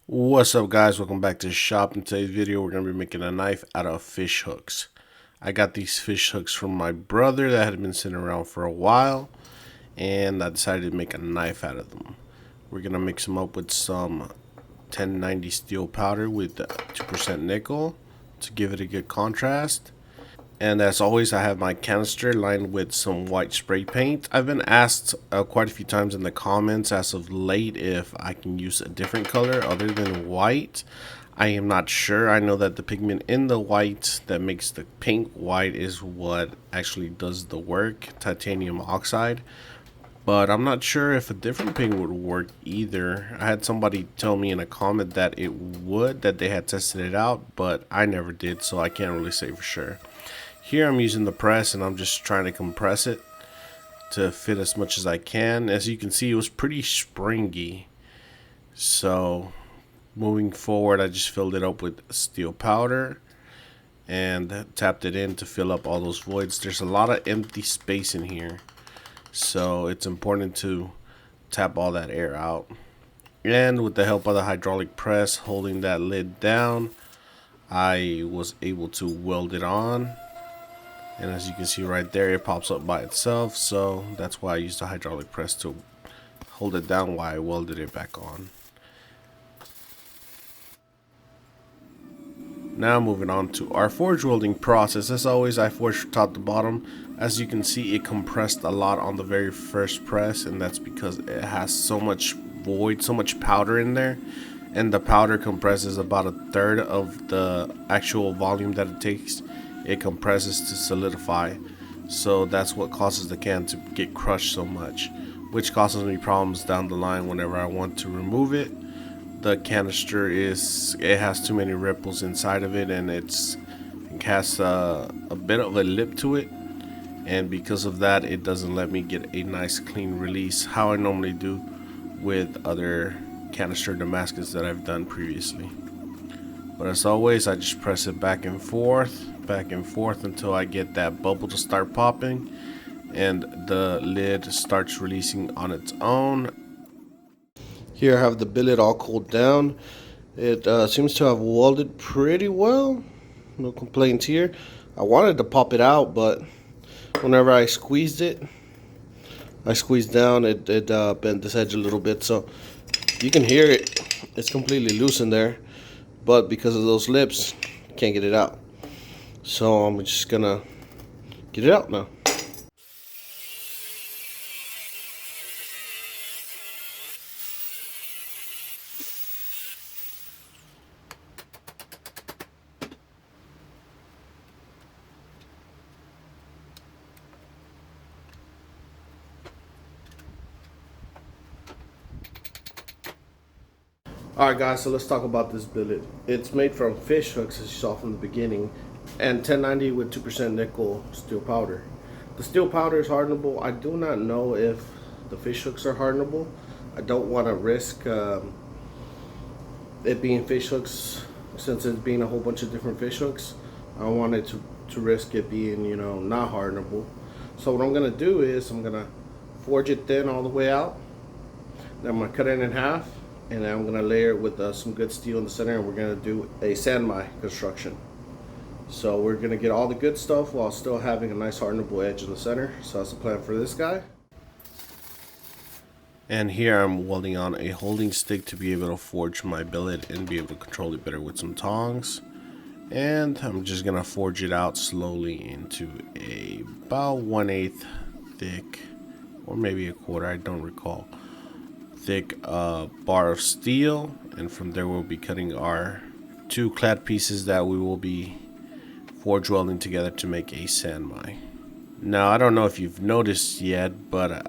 What's up, guys? Welcome back to the shop. In today's video we're going to be making a knife out of fish hooks. I got these fish hooks from my brother that had been sitting around for a while, and I decided to make a knife out of them. We're going to mix them up with some 1090 steel powder with 2% nickel to give it a good contrast. And as always, I have my canister lined with some white spray paint. I've been asked quite a few times in the comments as of late if I can use a different color other than white. I am not sure. I know that the pigment in the white that makes the paint white is what actually does the work, titanium oxide. But I'm not sure if a different paint would work either. I had somebody tell me in a comment that it would, that they had tested it out, but I never did, so I can't really say for sure. Here I'm using the press and I'm just trying to compress it to fit as much as I can. As you can see, it was pretty springy. So moving forward, I just filled it up with steel powder and tapped it in to fill up all those voids. There's a lot of empty space in here, so it's important to tap all that air out. And with the help of the hydraulic press holding that lid down, I was able to weld it on. And as you can see right there, it pops up by itself, so that's why I used the hydraulic press to hold it down while I welded it back on. Now moving on to our forge welding process. As always, I forge from top to bottom. As you can see, it compressed a lot on the very first press, and that's because it has so much void, so much powder in there, and the powder compresses about 1/3 of the actual volume that it takes. It compresses to solidify, so that's what causes the can to get crushed so much, which causes me problems down the line whenever I want to remove it. The canister it has too many ripples inside of it, and it has a bit of a lip to it, and because of that it doesn't let me get a nice clean release how I normally do with other canister Damascus that I've done previously. But as always, I just press it back and forth until I get that bubble to start popping and the lid starts releasing on its own. Here I have the billet all cooled down. It seems to have welded pretty well. No complaints here. I wanted to pop it out, but whenever I squeezed down, it bent this edge a little bit, so you can hear it. It's completely loose in there, but because of those lips, can't get it out. So I'm just gonna get it out now. Alright guys, so let's talk about this billet. It's made from fish hooks, as you saw from the beginning, and 1090 with 2% nickel steel powder. The steel powder is hardenable. I do not know if the fish hooks are hardenable. I don't want to risk it being fish hooks, since it's being a whole bunch of different fish hooks. I wanted to risk it being, you know, not hardenable. So what I'm going to do is I'm going to forge it thin all the way out. Then I'm going to cut it in half. And then I'm going to layer it with some good steel in the center, and we're going to do a sandmine construction. So we're going to get all the good stuff while still having a nice hardenable edge in the center. So that's the plan for this guy. And here I'm welding on a holding stick to be able to forge my billet and be able to control it better with some tongs. And I'm just going to forge it out slowly into about 1/8 thick, or maybe 1/4, I don't recall, thick bar of steel, and from there we'll be cutting our 2 clad pieces that we will be forge welding together to make a sandmine. Now I don't know if you've noticed yet, but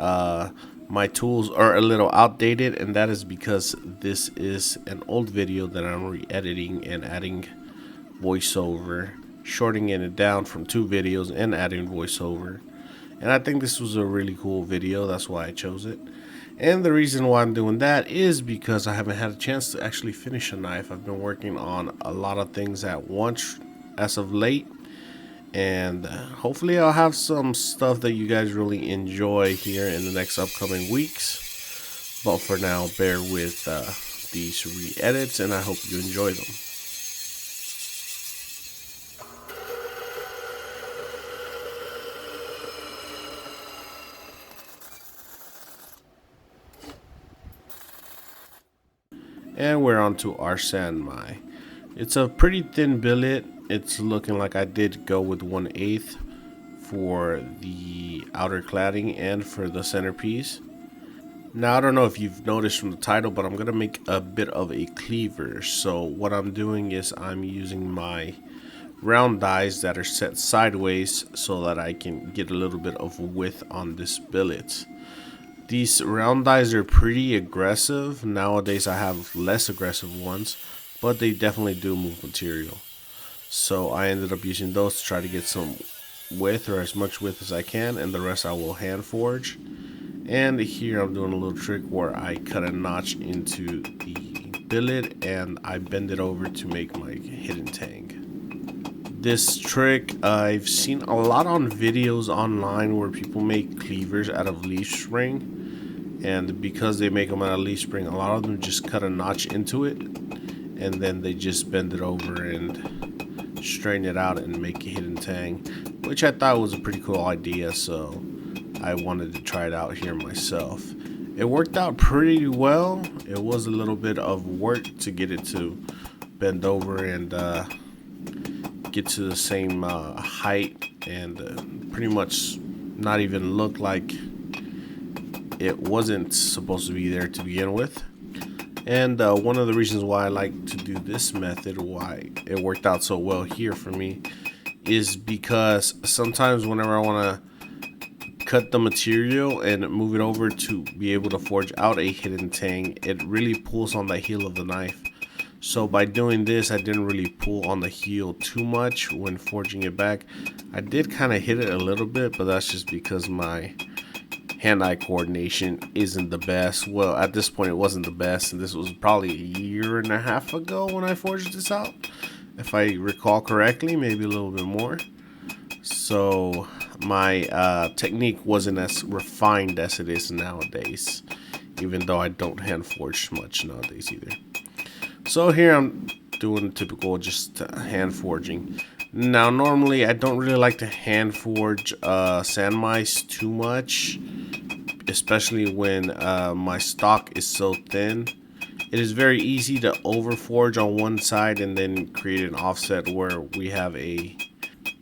my tools are a little outdated, and that is because this is an old video that I'm re-editing and adding voiceover, shortening it down from 2 videos and adding voiceover. And I think this was a really cool video, that's why I chose it. And the reason why I'm doing that is because I haven't had a chance to actually finish a knife. I've been working on a lot of things at once as of late, and hopefully I'll have some stuff that you guys really enjoy here in the next upcoming weeks. But for now, bear with these re-edits, and I hope you enjoy them. And we're on to our Sanmai. It's a pretty thin billet. It's looking like I did go with 1/8 for the outer cladding and for the centerpiece. Now I don't know if you've noticed from the title, but I'm going to make a bit of a cleaver. So what I'm doing is I'm using my round dies that are set sideways so that I can get a little bit of width on this billet. These round dies are pretty aggressive. Nowadays I have less aggressive ones, but they definitely do move material. So I ended up using those to try to get some width, or as much width as I can, and the rest I will hand forge. And here I'm doing a little trick where I cut a notch into the billet and I bend it over to make my hidden tang. This trick I've seen a lot on videos online where people make cleavers out of leaf spring, and because they make them out of leaf spring, a lot of them just cut a notch into it and then they just bend it over and straighten it out and make a hidden tang, which I thought was a pretty cool idea, so I wanted to try it out here myself. It worked out pretty well. It was a little bit of work to get it to bend over and get to the same height, and pretty much not even look like it wasn't supposed to be there to begin with. And one of the reasons why I like to do this method, why it worked out so well here for me, is because sometimes whenever I want to cut the material and move it over to be able to forge out a hidden tang, it really pulls on the heel of the knife. So by doing this, I didn't really pull on the heel too much when forging it back. I did kind of hit it a little bit, but that's just because my hand-eye coordination isn't the best. Well, at this point it wasn't the best, and this was probably a year and a half ago when I forged this out, if I recall correctly, maybe a little bit more. So my technique wasn't as refined as it is nowadays, even though I don't hand forge much nowadays either. So here I'm doing typical just hand forging. Now normally I don't really like to hand forge Sanmais too much, especially when my stock is so thin. It is very easy to over forge on one side and then create an offset where we have a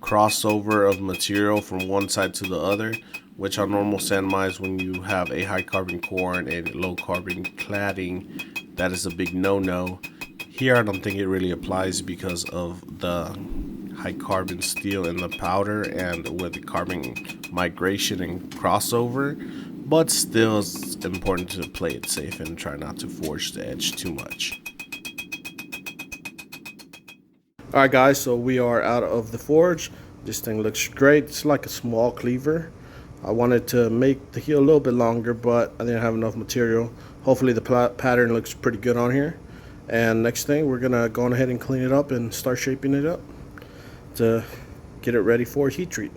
crossover of material from one side to the other, which on normal Sanmais, when you have a high carbon core and a low carbon cladding, that is a big no-no. Here I don't think it really applies because of the high carbon steel in the powder and with the carbon migration and crossover, but still it's important to play it safe and try not to forge the edge too much. Alright guys, so we are out of the forge. This thing looks great. It's like a small cleaver. I wanted to make the heel a little bit longer, but I didn't have enough material. Hopefully the pattern looks pretty good on here. And next thing, we're gonna go ahead and clean it up and start shaping it up to get it ready for heat treat.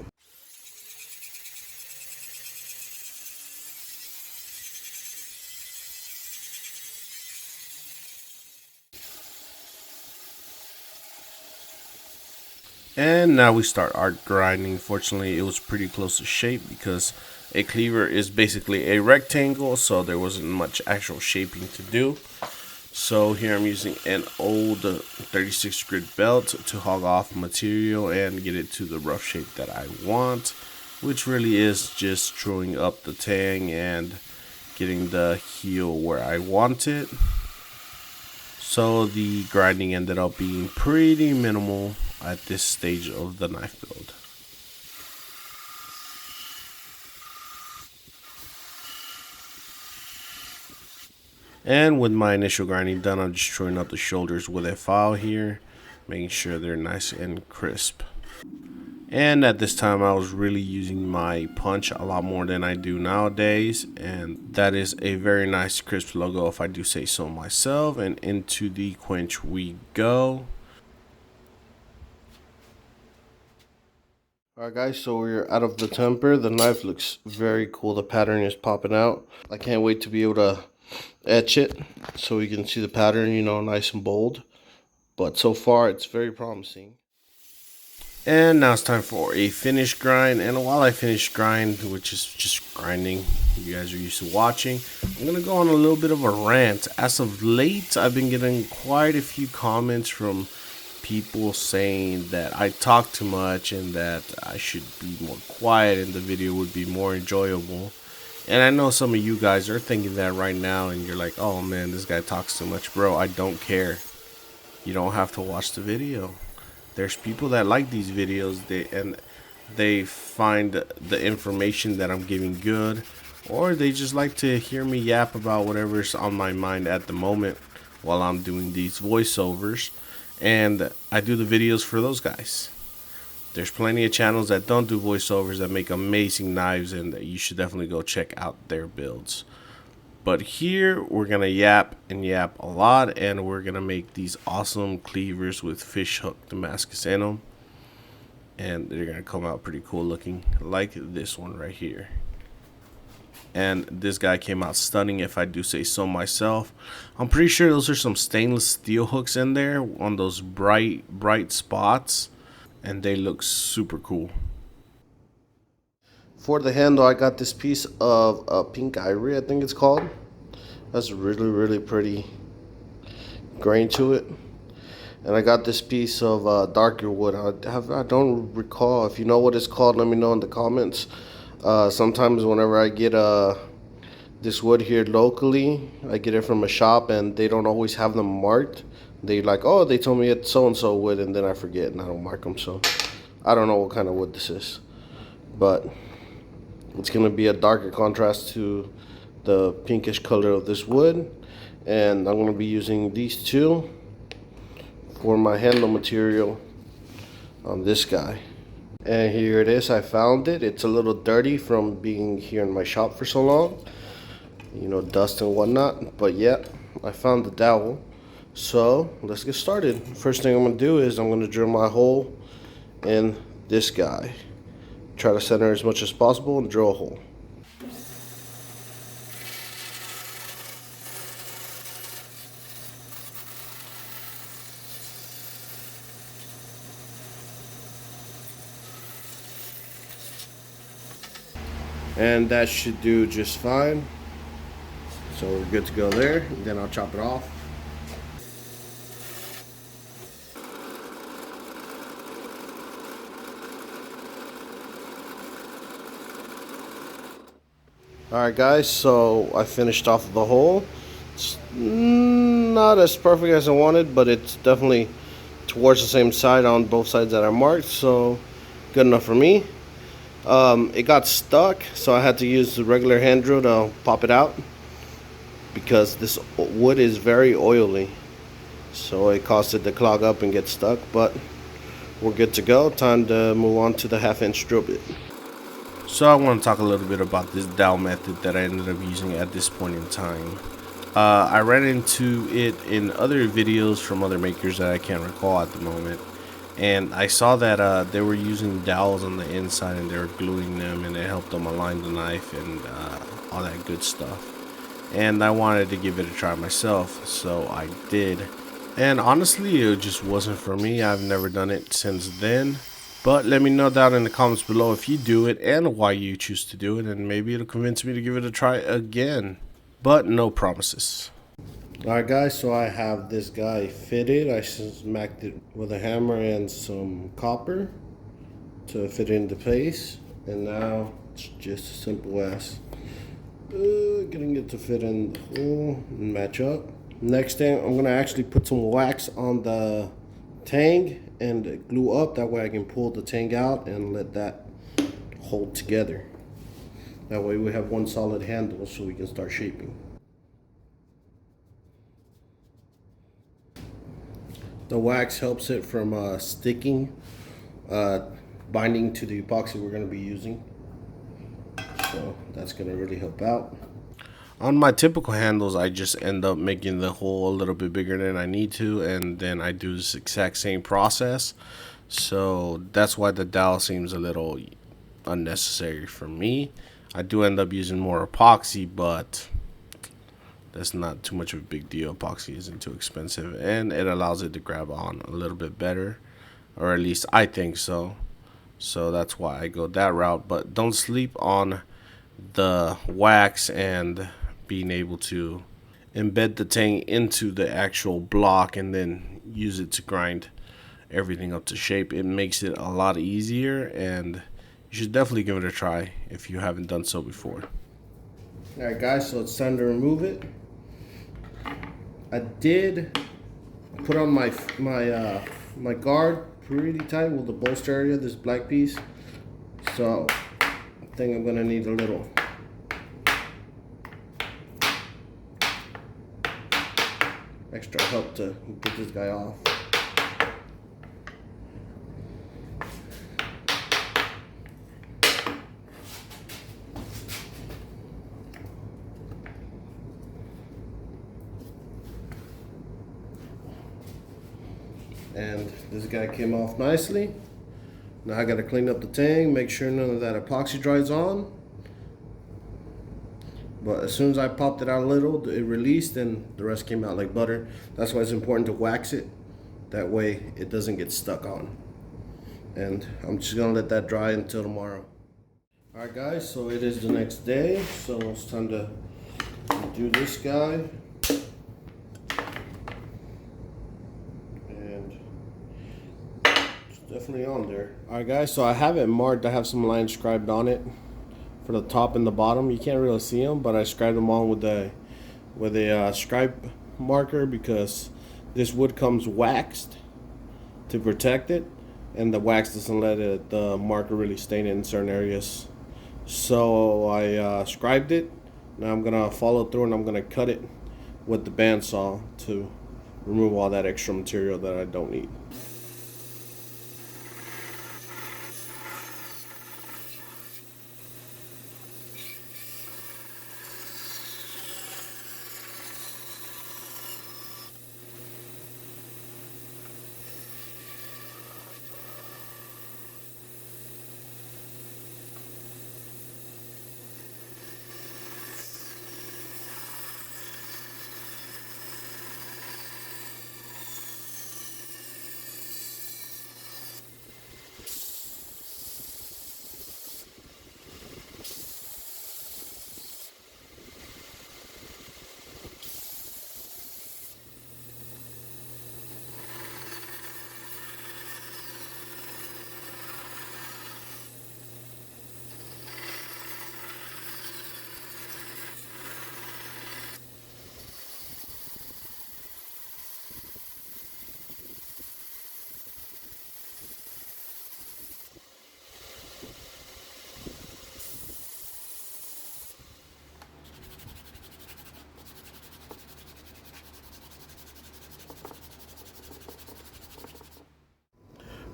And now we start our grinding. Fortunately, it was pretty close to shape because a cleaver is basically a rectangle, so there wasn't much actual shaping to do. So here I'm using an old 36 grit belt to hog off material and get it to the rough shape that I want, which really is just truing up the tang and getting the heel where I want it. So the grinding ended up being pretty minimal at this stage of the knife build. And with my initial grinding done, I'm just truing up the shoulders with a file here, making sure they're nice and crisp. And at this time I was really using my punch a lot more than I do nowadays, and that is a very nice crisp logo if I do say so myself. And into the quench we go. Alright guys, so we're out of the temper. The knife looks very cool. The pattern is popping out. I can't wait to be able to etch it so we can see the pattern, you know, nice and bold. But so far it's very promising. And now it's time for a finish grind. And while I finish grind, which is just grinding, you guys are used to watching, I'm going to go on a little bit of a rant. As of late, I've been getting quite a few comments from people saying that I talk too much and that I should be more quiet and the video would be more enjoyable. And I know some of you guys are thinking that right now and you're like, oh man, this guy talks too much. Bro, I don't care. You don't have to watch the video. There's people that like these videos, they find the information that I'm giving good, or they just like to hear me yap about whatever's on my mind at the moment while I'm doing these voiceovers. And I do the videos for those guys. There's plenty of channels that don't do voiceovers that make amazing knives, and you should definitely go check out their builds. But here we're gonna yap and yap a lot, and we're gonna make these awesome cleavers with fish hook Damascus in them, and they're gonna come out pretty cool looking, like this one right here. And this guy came out stunning, if I do say so myself. I'm pretty sure those are some stainless steel hooks in there on those bright spots, and they look super cool. For the handle, I got this piece of pink ivory, I think it's called. That's really pretty grain to it. And I got this piece of darker wood. I don't recall. If you know what it's called, let me know in the comments. Sometimes whenever I get this wood here locally, I get it from a shop and they don't always have them marked. They like, oh, they told me it's so-and-so wood, and then I forget and I don't mark them. So I don't know what kind of wood this is. But it's going to be a darker contrast to the pinkish color of this wood. And I'm going to be using these two for my handle material on this guy. And here it is. I found it. It's a little dirty from being here in my shop for so long. You know, dust and whatnot. But yeah, I found the dowel. So let's get started. First thing I'm going to do is I'm going to drill my hole in this guy. Try to center as much as possible and drill a hole. And that should do just fine. So we're good to go there. Then I'll chop it off. Alright guys, so I finished off the hole. It's not as perfect as I wanted, but it's definitely towards the same side on both sides that are marked, so good enough for me. It got stuck, so I had to use the regular hand drill to pop it out because this wood is very oily, so it caused it to clog up and get stuck. But we're good to go. Time to move on to the 1/2-inch drill bit. So I want to talk a little bit about this dowel method that I ended up using at this point in time. I ran into it in other videos from other makers that I can't recall at the moment. And I saw that they were using dowels on the inside and they were gluing them, and it helped them align the knife and all that good stuff. And I wanted to give it a try myself, so I did. And honestly, it just wasn't for me. I've never done it since then. But let me know down in the comments below if you do it and why you choose to do it, and maybe it'll convince me to give it a try again. But no promises. Alright guys, so I have this guy fitted. I smacked it with a hammer and some copper to fit it into place. And now it's just as simple as getting it to fit in the hole and match up. Next thing, I'm going to actually put some wax on the tang and glue up. That way I can pull the tang out and let that hold together. That way we have one solid handle so we can start shaping. The wax helps it from sticking, binding to the epoxy we're going to be using. So that's going to really help out. On my typical handles, I just end up making the hole a little bit bigger than I need to, and then I do this exact same process. So that's why the dowel seems a little unnecessary for me. I do end up using more epoxy, but that's not too much of a big deal. Epoxy isn't too expensive, and it allows it to grab on a little bit better, or at least I think so. So that's why I go that route. But don't sleep on the wax and being able to embed the tang into the actual block and then use it to grind everything up to shape. It makes it a lot easier, and you should definitely give it a try if you haven't done so before. Alright guys, so it's time to remove it. I did put on my guard pretty tight with the bolster area, this black piece. So I think I'm gonna need a little extra help to get this guy off. And this guy came off nicely. Now I gotta clean up the tang, make sure none of that epoxy dries on. But as soon as I popped it out a little, it released and the rest came out like butter. That's why it's important to wax it. That way it doesn't get stuck on. And I'm just gonna let that dry until tomorrow. Alright guys, so it is the next day. So it's time to do this guy. And it's definitely on there. Alright guys, so I have it marked. I have some lines scribed on it for the top and the bottom. You can't really see them, but I scribed them on with a scribe marker because this wood comes waxed to protect it, and the wax doesn't let the marker really stain it in certain areas. So I scribed it. Now I'm gonna follow through and I'm gonna cut it with the bandsaw to remove all that extra material that I don't need.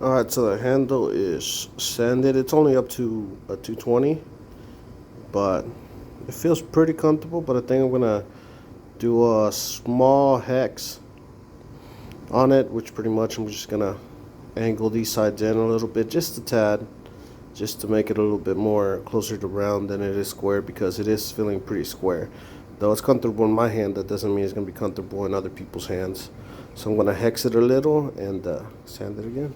Alright, so the handle is sanded. It's only up to a 220, but it feels pretty comfortable. But I think I'm gonna do a small hex on it, which pretty much I'm just gonna angle these sides in a little bit, just a tad, just to make it a little bit more closer to round than it is square, because it is feeling pretty square. Though it's comfortable in my hand, that doesn't mean it's gonna be comfortable in other people's hands. So I'm gonna hex it a little and sand it again.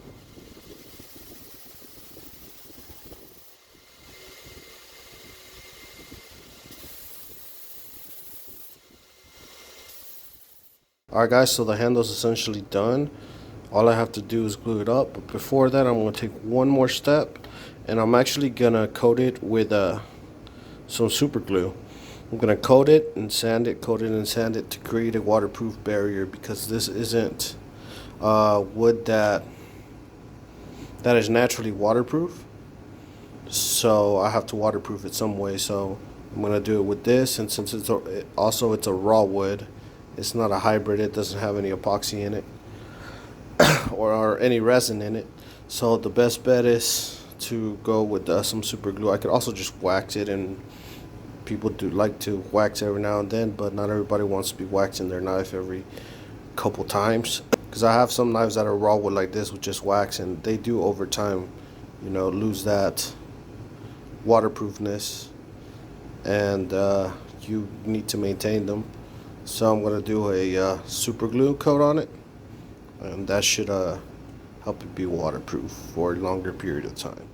Alright guys, so the handle's essentially done. All I have to do is glue it up. But before that, I'm going to take one more step, and I'm actually going to coat it with some super glue. I'm going to coat it and sand it, coat it and sand it to create a waterproof barrier, because this isn't wood that is naturally waterproof. So I have to waterproof it some way. So I'm going to do it with this, and since it's a raw wood, it's not a hybrid, it doesn't have any epoxy in it or any resin in it. So the best bet is to go with some super glue. I could also just wax it, and people do like to wax every now and then, but not everybody wants to be waxing their knife every couple times. Because I have some knives that are raw wood like this with just wax, and they do over time, you know, lose that waterproofness, and you need to maintain them. So I'm going to do a super glue coat on it, and that should help it be waterproof for a longer period of time.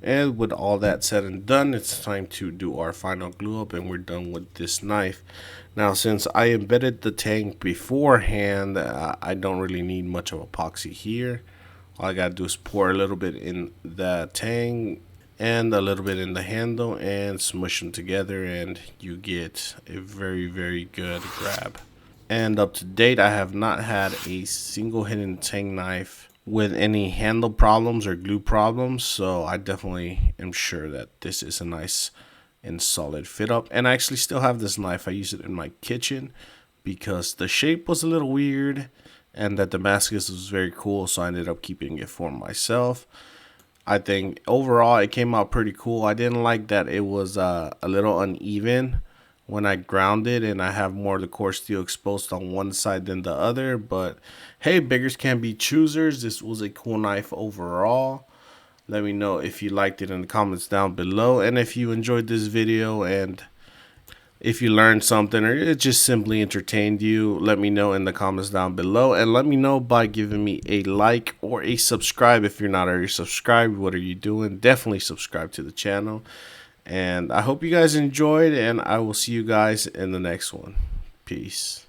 And with all that said and done, it's time to do our final glue up, and we're done with this knife. Now, since I embedded the tank beforehand, I don't really need much of epoxy here. All I gotta do is pour a little bit in the tang and a little bit in the handle and smush them together, and you get a very good grab. And up to date, I have not had a single hidden tang knife with any handle problems or glue problems, so I definitely am sure that this is a nice and solid fit up. And I actually still have this knife. I use it in my kitchen because the shape was a little weird and that Damascus was very cool, so I ended up keeping it for myself. I think overall it came out pretty cool. I didn't like that it was a little uneven when I ground it, and I have more of the core steel exposed on one side than the other. But hey, beggars can't be choosers. This was a cool knife overall. Let me know if you liked it in the comments down below, and if you enjoyed this video, and if you learned something or it just simply entertained you, let me know in the comments down below. And let me know by giving me a like or a subscribe. If you're not already subscribed, what are you doing? Definitely subscribe to the channel. And I hope you guys enjoyed, and I will see you guys in the next one. Peace.